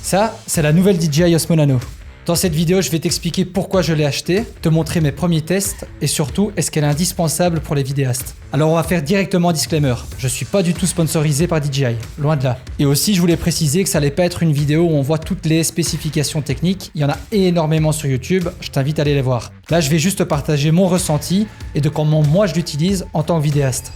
Ça, c'est la nouvelle DJI Osmo Nano. Dans cette vidéo, je vais t'expliquer pourquoi je l'ai achetée, te montrer mes premiers tests et surtout, est-ce qu'elle est indispensable pour les vidéastes. Alors on va faire directement disclaimer, je suis pas du tout sponsorisé par DJI, loin de là. Et aussi, je voulais préciser que ça allait pas être une vidéo où on voit toutes les spécifications techniques, il y en a énormément sur YouTube, je t'invite à aller les voir. Là, je vais juste partager mon ressenti et de comment moi je l'utilise en tant que vidéaste.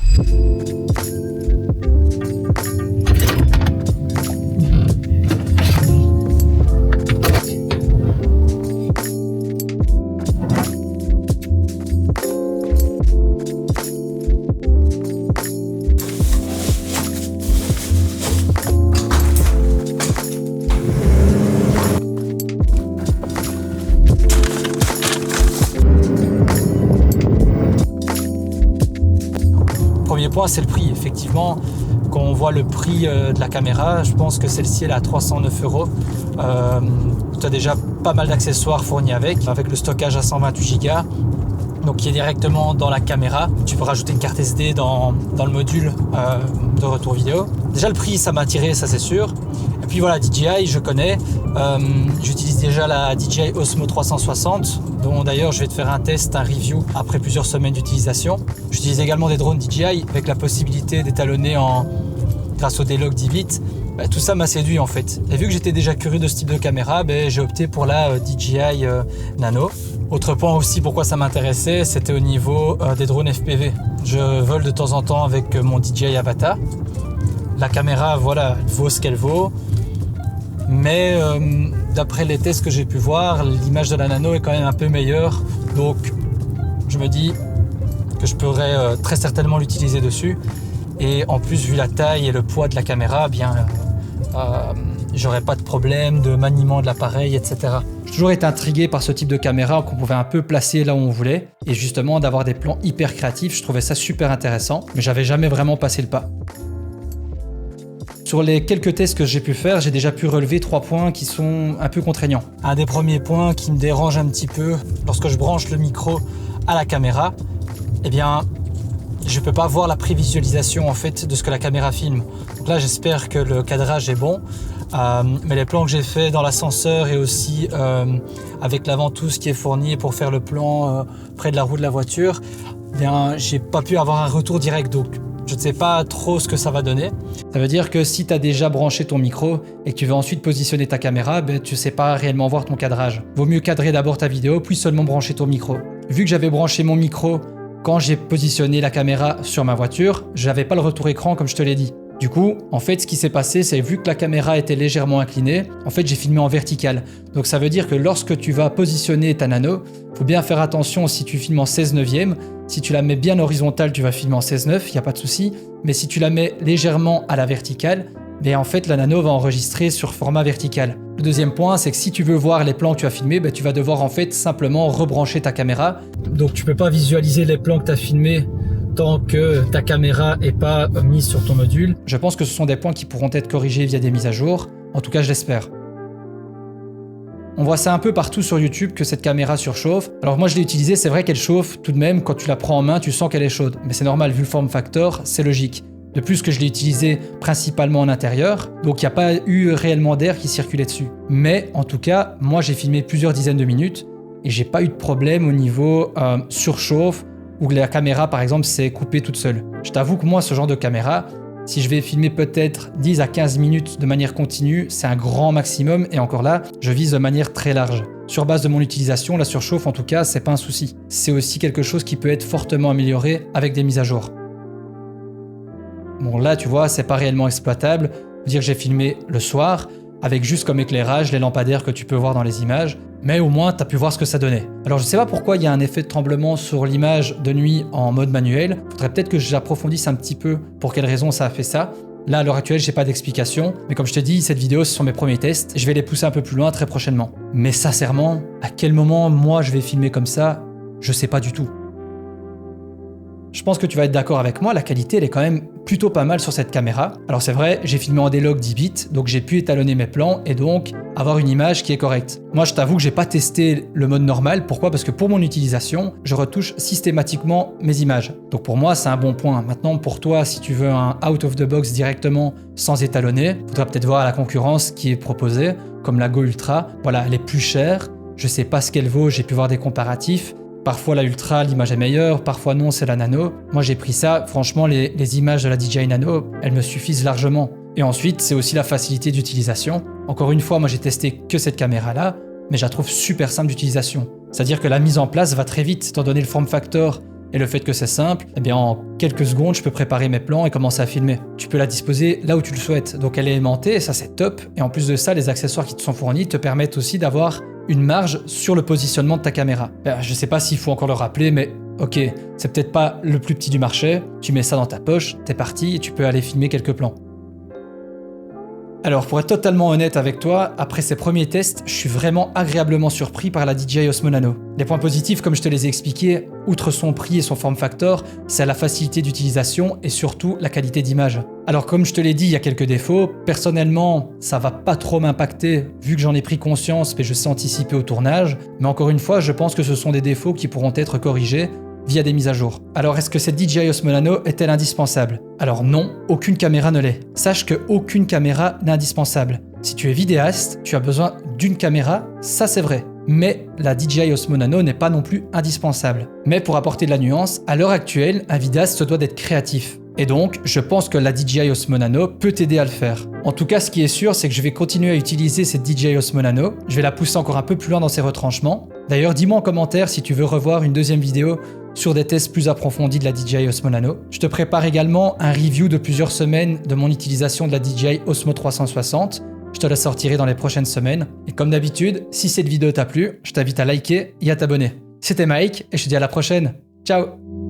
Premier point, c'est le prix. Effectivement, quand on voit le prix de la caméra, je pense que celle-ci elle est à 309 €. Tu as déjà pas mal d'accessoires fournis avec le stockage à 128 Go. Donc qui est directement dans la caméra. Tu peux rajouter une carte SD dans le module de retour vidéo. Déjà le prix, ça m'a attiré, ça c'est sûr. Et puis voilà, DJI, je connais. J'utilise déjà la DJI Osmo 360, dont d'ailleurs je vais te faire un test, un review après plusieurs semaines d'utilisation. J'utilise également des drones DJI avec la possibilité d'étalonner grâce au D-Log 10 bits. Tout ça m'a séduit en fait. Et vu que j'étais déjà curieux de ce type de caméra, j'ai opté pour la DJI Nano. Autre point aussi pourquoi ça m'intéressait, c'était au niveau des drones FPV. Je vole de temps en temps avec mon DJI Avata. La caméra, voilà, elle vaut ce qu'elle vaut. Mais d'après les tests que j'ai pu voir, l'image de la Nano est quand même un peu meilleure. Donc je me dis que je pourrais très certainement l'utiliser dessus. Et en plus, vu la taille et le poids de la caméra, j'aurais pas de problème de maniement de l'appareil, etc. J'ai toujours été intrigué par ce type de caméra qu'on pouvait un peu placer là où on voulait. Et justement, d'avoir des plans hyper créatifs, je trouvais ça super intéressant. Mais j'avais jamais vraiment passé le pas. Sur les quelques tests que j'ai pu faire, j'ai déjà pu relever 3 points qui sont un peu contraignants. Un des premiers points qui me dérange un petit peu lorsque je branche le micro à la caméra, je peux pas voir la prévisualisation en fait de ce que la caméra filme. Donc là, j'espère que le cadrage est bon. Mais les plans que j'ai fait dans l'ascenseur et aussi avec la ventouse qui est fournie pour faire le plan près de la roue de la voiture, j'ai pas pu avoir un retour direct. Donc je ne sais pas trop ce que ça va donner. Ça veut dire que si tu as déjà branché ton micro et que tu veux ensuite positionner ta caméra, tu ne sais pas réellement voir ton cadrage. Vaut mieux cadrer d'abord ta vidéo, puis seulement brancher ton micro. Vu que j'avais branché mon micro quand j'ai positionné la caméra sur ma voiture, je n'avais pas le retour écran comme je te l'ai dit. Du coup, en fait, ce qui s'est passé, c'est vu que la caméra était légèrement inclinée, en fait, j'ai filmé en vertical. Donc ça veut dire que lorsque tu vas positionner ta Nano, faut bien faire attention si tu filmes en 16/9. Si tu la mets bien horizontale, tu vas filmer en 16/9, il n'y a pas de souci. Mais si tu la mets légèrement à la verticale, en fait, la Nano va enregistrer sur format vertical. Le deuxième point, c'est que si tu veux voir les plans que tu as filmés, tu vas devoir en fait simplement rebrancher ta caméra. Donc tu peux pas visualiser les plans que tu as filmés tant que ta caméra n'est pas mise sur ton module. Je pense que ce sont des points qui pourront être corrigés via des mises à jour. En tout cas, je l'espère. On voit ça un peu partout sur YouTube que cette caméra surchauffe. Alors moi je l'ai utilisée, c'est vrai qu'elle chauffe tout de même, quand tu la prends en main, tu sens qu'elle est chaude. Mais c'est normal, vu le form factor, c'est logique. De plus que je l'ai utilisée principalement en intérieur, donc il n'y a pas eu réellement d'air qui circulait dessus. Mais en tout cas, moi j'ai filmé plusieurs dizaines de minutes et j'ai pas eu de problème au niveau surchauffe ou que la caméra par exemple s'est coupée toute seule. Je t'avoue que moi ce genre de caméra, si je vais filmer peut-être 10 à 15 minutes de manière continue, c'est un grand maximum et encore là, je vise de manière très large. Sur base de mon utilisation, la surchauffe en tout cas, c'est pas un souci. C'est aussi quelque chose qui peut être fortement amélioré avec des mises à jour. Bon là, tu vois, c'est pas réellement exploitable. Je veux dire que j'ai filmé le soir avec juste comme éclairage les lampadaires que tu peux voir dans les images, mais au moins tu as pu voir ce que ça donnait. Alors je sais pas pourquoi il y a un effet de tremblement sur l'image de nuit en mode manuel, faudrait peut-être que j'approfondisse un petit peu pour quelle raison ça a fait ça. Là à l'heure actuelle j'ai pas d'explication, mais comme je te dis, cette vidéo ce sont mes premiers tests, je vais les pousser un peu plus loin très prochainement. Mais sincèrement, à quel moment moi je vais filmer comme ça, je sais pas du tout. Je pense que tu vas être d'accord avec moi, la qualité elle est quand même plutôt pas mal sur cette caméra. Alors c'est vrai, j'ai filmé en D-Log 10 bits, donc j'ai pu étalonner mes plans et donc avoir une image qui est correcte. Moi je t'avoue que j'ai pas testé le mode normal, pourquoi ? Parce que pour mon utilisation, je retouche systématiquement mes images. Donc pour moi c'est un bon point. Maintenant pour toi, si tu veux un out of the box directement sans étalonner, faudra peut-être voir la concurrence qui est proposée. comme la Go Ultra, voilà, elle est plus chère. Je sais pas ce qu'elle vaut, j'ai pu voir des comparatifs. Parfois la Ultra, l'image est meilleure, parfois non, c'est la Nano. Moi j'ai pris ça, franchement les images de la DJI Nano, elles me suffisent largement. Et ensuite, c'est aussi la facilité d'utilisation. Encore une fois, moi j'ai testé que cette caméra-là, mais je la trouve super simple d'utilisation. C'est-à-dire que la mise en place va très vite, étant donné le form factor et le fait que c'est simple, eh bien en quelques secondes, je peux préparer mes plans et commencer à filmer. Tu peux la disposer là où tu le souhaites, donc elle est aimantée, et ça c'est top. Et en plus de ça, les accessoires qui te sont fournis te permettent aussi d'avoir une marge sur le positionnement de ta caméra. Je sais pas s'il faut encore le rappeler, mais ok, c'est peut-être pas le plus petit du marché, tu mets ça dans ta poche, t'es parti et tu peux aller filmer quelques plans. Alors pour être totalement honnête avec toi, après ces premiers tests, je suis vraiment agréablement surpris par la DJI Osmo Nano. Les points positifs, comme je te les ai expliqués, outre son prix et son form factor, c'est la facilité d'utilisation et surtout la qualité d'image. Alors comme je te l'ai dit, il y a quelques défauts. Personnellement, ça va pas trop m'impacter vu que j'en ai pris conscience et je sais anticiper au tournage. Mais encore une fois, je pense que ce sont des défauts qui pourront être corrigés via des mises à jour. Alors est-ce que cette DJI Osmo Nano est-elle indispensable? Alors non, aucune caméra ne l'est. Sache qu'aucune caméra n'est indispensable. Si tu es vidéaste, tu as besoin d'une caméra, ça c'est vrai. Mais la DJI Osmo Nano n'est pas non plus indispensable. Mais pour apporter de la nuance, à l'heure actuelle, un vidéaste se doit d'être créatif. Et donc, je pense que la DJI Osmo Nano peut t'aider à le faire. En tout cas, ce qui est sûr, c'est que je vais continuer à utiliser cette DJI Osmo Nano. Je vais la pousser encore un peu plus loin dans ses retranchements. D'ailleurs, dis-moi en commentaire si tu veux revoir une deuxième vidéo sur des tests plus approfondis de la DJI Osmo Nano. Je te prépare également un review de plusieurs semaines de mon utilisation de la DJI Osmo 360. Je te la sortirai dans les prochaines semaines. Et comme d'habitude, si cette vidéo t'a plu, je t'invite à liker et à t'abonner. C'était Mike et je te dis à la prochaine. Ciao!